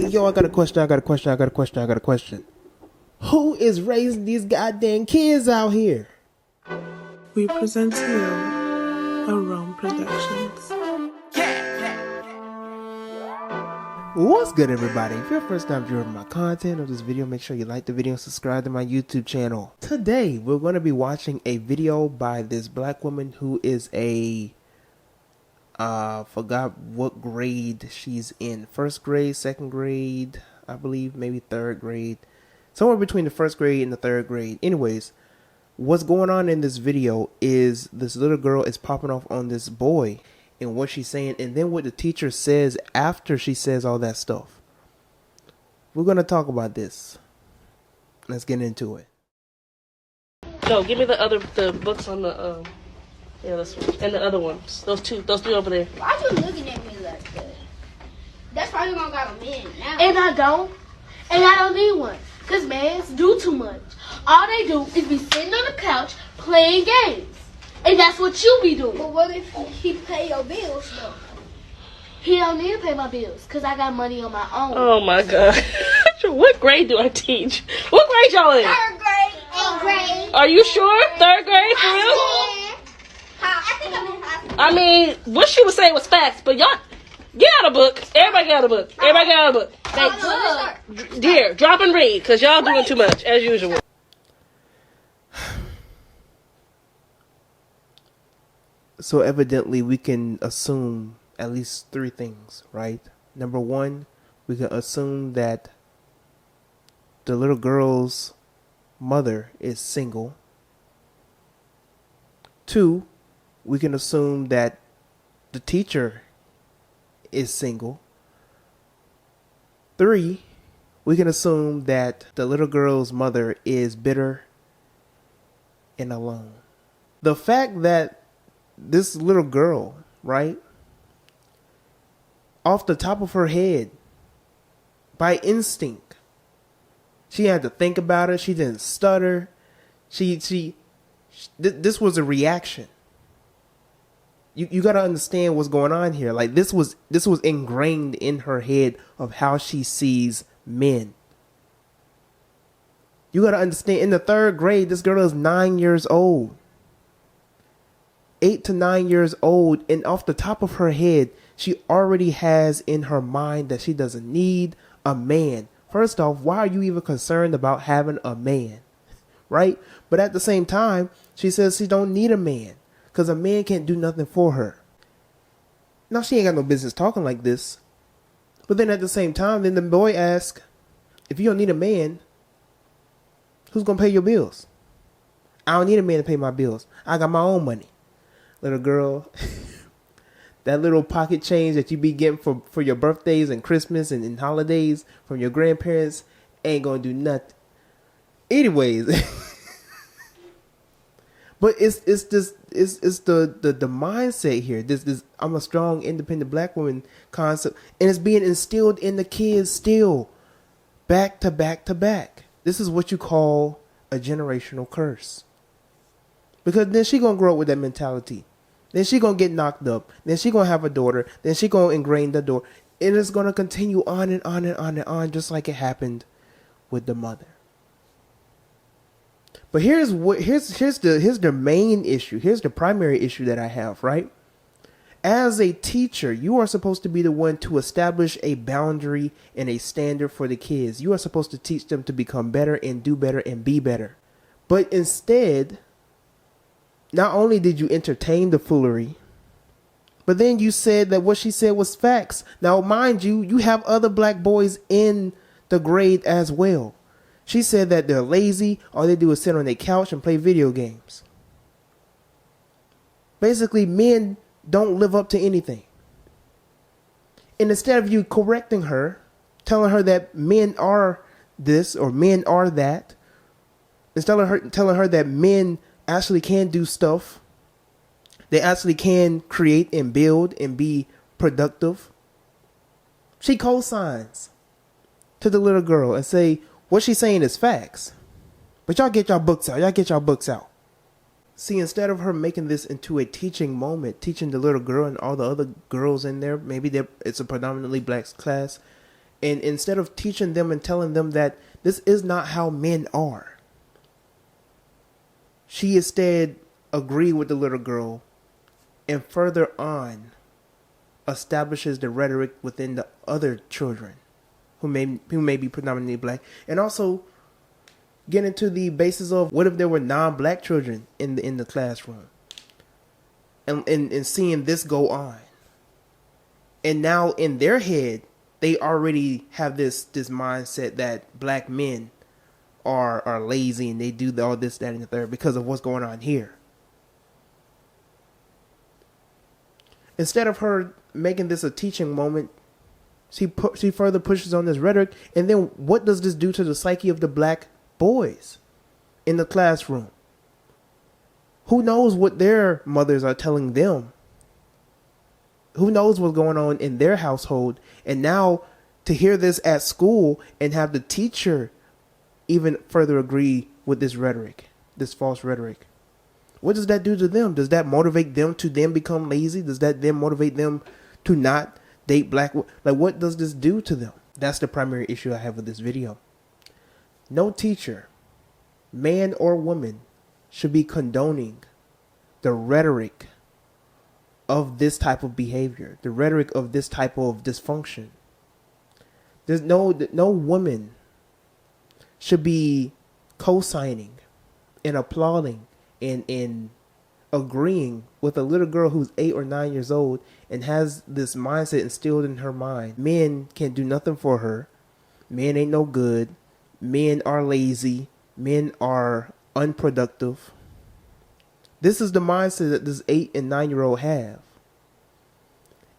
Yo, I got a question. Who is raising these goddamn kids out here? We present to you Around Productions. What's good, everybody? If you're the first time viewing my content or this video, make sure you like the video and subscribe to my YouTube channel. Today, we're going to be watching a video by this black woman who is forgot what grade she's in. First grade, second grade, I believe, maybe third grade. Somewhere between the first grade and the third grade. Anyways, what's going on in this video is this little girl is popping off on this boy and what she's saying, and then what the teacher says after she says all that stuff. We're going to talk about this. Let's get into it. No, give me the books on the this one and the other ones. Those three over there. Why you looking at me like that? That's why you don't got a man now. And I don't need one. Cause mans do too much. All they do is be sitting on the couch playing games. And that's what you be doing. But what if he pay your bills though? He don't need to pay my bills because I got money on my own. Oh my God. What grade do I teach? What grade y'all in? Third grade, 8th grade. Are you sure? Third grade for real? I think I'm in high school. I mean, what she was saying was facts, but y'all get out a book. Everybody get out a book. Everybody get out a book. Dear, drop and read, because y'all doing too much, as usual. So evidently we can assume at least three things, right? Number one, we can assume that the little girl's mother is single. Two, we can assume that the teacher is single. Three, we can assume that the little girl's mother is bitter and alone. The fact that this little girl, right, off the top of her head, by instinct, she had to think about it. She didn't stutter. This was a reaction. You got to understand what's going on here. Like this was ingrained in her head of how she sees men. You got to understand, in the third grade, this girl is 9 years old. 8 to 9 years old, and off the top of her head, she already has in her mind that she doesn't need a man. First off, why are you even concerned about having a man? Right? But at the same time, she says she don't need a man because a man can't do nothing for her. Now, she ain't got no business talking like this. But then at the same time, then the boy asks, if you don't need a man, who's going to pay your bills? I don't need a man to pay my bills. I got my own money. Little girl, that little pocket change that you be getting for your birthdays and Christmas and holidays from your grandparents ain't gonna do nothing. Anyways, but it's the mindset here. This I'm a strong, independent black woman concept, and it's being instilled in the kids still, back to back to back. This is what you call a generational curse. Because then she gonna grow up with that mentality. Then she gonna get knocked up. Then she gonna have a daughter. Then she gonna ingrain the daughter. And it's gonna continue on and on and on and on, just like it happened with the mother. But here's the main issue. Here's the primary issue that I have, right? As a teacher, you are supposed to be the one to establish a boundary and a standard for the kids. You are supposed to teach them to become better and do better and be better. But instead, not only did you entertain the foolery, but then you said that what she said was facts. Now, mind you, you have other black boys in the grade as well. She said that they're lazy. All they do is sit on their couch and play video games. Basically, men don't live up to anything. And instead of you correcting her, telling her that men are this or men are that, instead of telling her that men actually can do stuff, they actually can create and build and be productive, she co-signs to the little girl and say what she's saying is facts, but y'all get y'all books out. See, instead of her making this into a teaching moment, teaching the little girl and all the other girls in there, maybe it's a predominantly black class, And instead of teaching them and telling them that this is not how men are, she instead agreed with the little girl and further on establishes the rhetoric within the other children who may be predominantly black, and also get into the basis of what if there were non-black children in the classroom, and seeing this go on, and now in their head they already have this mindset that black men are lazy and they do all this, that, and the third because of what's going on here. Instead of her making this a teaching moment, she further pushes on this rhetoric. And then what does this do to the psyche of the black boys in the classroom? Who knows what their mothers are telling them? Who knows what's going on in their household? And now to hear this at school and have the teacher even further agree with this rhetoric, this false rhetoric. What does that do to them? Does that motivate them to then become lazy? Does that then motivate them to not date black? Like, what does this do to them? That's the primary issue I have with this video. No teacher, man or woman, should be condoning the rhetoric of this type of behavior, the rhetoric of this type of dysfunction. There's no woman should be co-signing and applauding and agreeing with a little girl who's 8 or 9 years old and has this mindset instilled in her mind. Men can't do nothing for her. Men ain't no good. Men are lazy. Men are unproductive. This is the mindset that this 8 and 9-year-old have.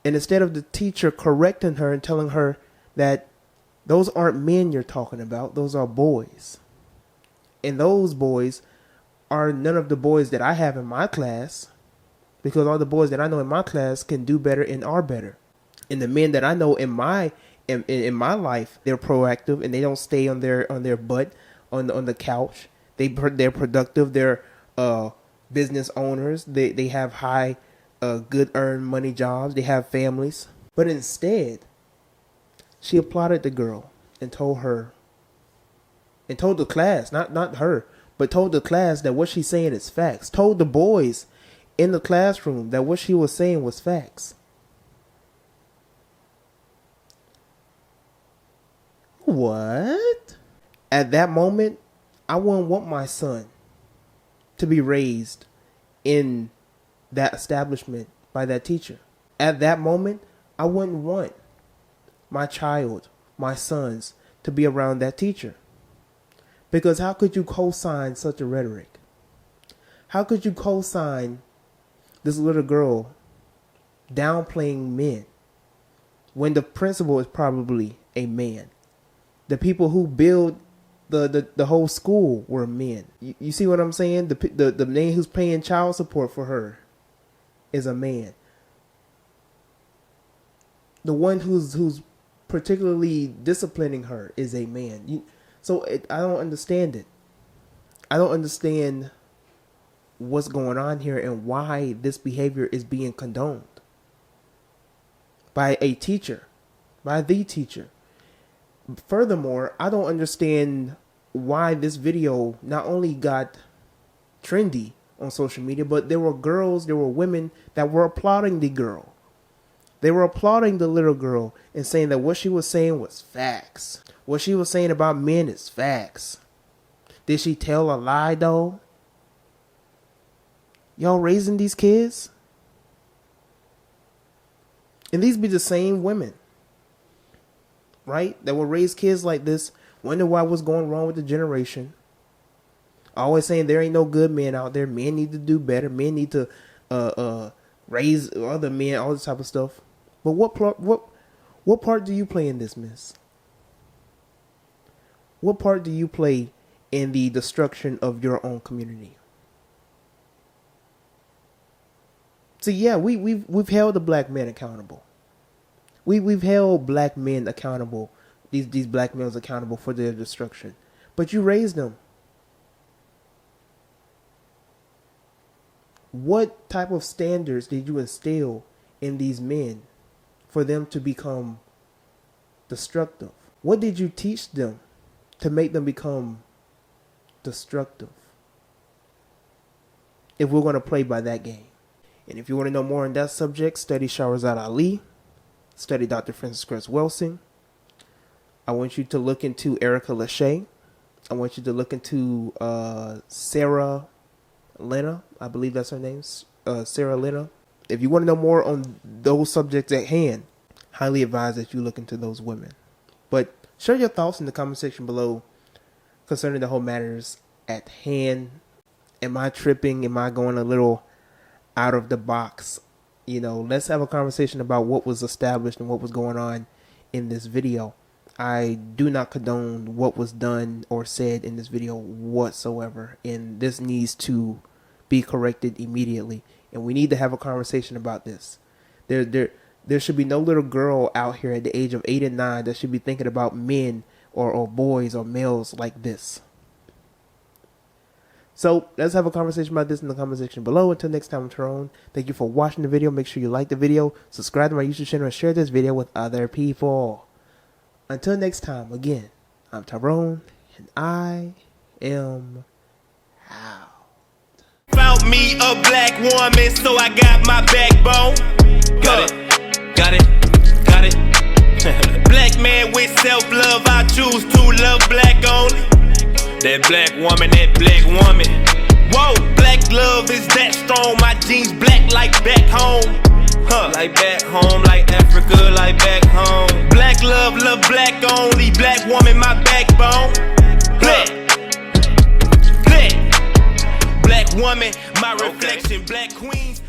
And instead of the teacher correcting her and telling her that those aren't men you're talking about, those are boys. And those boys are none of the boys that I have in my class, because all the boys that I know in my class can do better and are better. And the men that I know in my life, they're proactive and they don't stay on their butt on the couch. They're productive. They're business owners. They have high good earned money jobs. They have families. But instead, she applauded the girl and told the class, not her, but told the class that what she's saying is facts. Told the boys in the classroom that what she was saying was facts. What? At that moment, I wouldn't want my son to be raised in that establishment by that teacher. At that moment, I wouldn't want my child, my sons, to be around that teacher. Because how could you co-sign such a rhetoric? How could you co-sign this little girl downplaying men when the principal is probably a man? The people who build the whole school were men. You see what I'm saying? The man who's paying child support for her is a man. The one who's particularly disciplining her is a man. I don't understand it. I don't understand what's going on here and why this behavior is being condoned by a teacher, by the teacher. Furthermore, I don't understand why this video not only got trendy on social media, but there were women that were applauding the girl. They were applauding the little girl and saying that what she was saying was facts. What she was saying about men is facts. Did she tell a lie though? Y'all raising these kids? And these be the same women, right? That will raise kids like this, wonder what's going wrong with the generation. Always saying there ain't no good men out there. Men need to do better. Men need to raise other men, all this type of stuff. But what part do you play in this, miss? What part do you play in the destruction of your own community? So yeah, we've held the black men accountable. We've held black men accountable, these black males accountable for their destruction. But you raised them. What type of standards did you instill in these men for them to become destructive? What did you teach them to make them become destructive? If we're going to play by that game. And if you want to know more on that subject, study Shahrazad Ali, study Dr. Francis Cress Welsing. I want you to look into Erica LeShai. I want you to look into Sara Lena. I believe that's her name. Sara Lena. If you want to know more on those subjects at hand, highly advise that you look into those women. But share your thoughts in the comment section below concerning the whole matters at hand. Am I tripping? Am I going a little out of the box? You know, let's have a conversation about what was established and what was going on in this video. I do not condone what was done or said in this video whatsoever, and this needs to be corrected immediately, and we need to have a conversation about this. There should be no little girl out here at the age of 8 and 9 that should be thinking about men or boys or males like this. So let's have a conversation about this in the comment section below. Until next time, I'm Tyrone. Thank you for watching the video. Make sure you like the video, subscribe to my YouTube channel, and share this video with other people. Until next time, again, I'm Tyrone, and I am out. Found me a black woman, so I got my backbone. Got it. Black man with self-love, I choose to love black only. That black woman, Whoa, black love is that strong. My jeans black like back home. Like back home, like Africa, like back home. Black love, love black only. Black woman, my backbone. Black woman, my reflection. Black queens.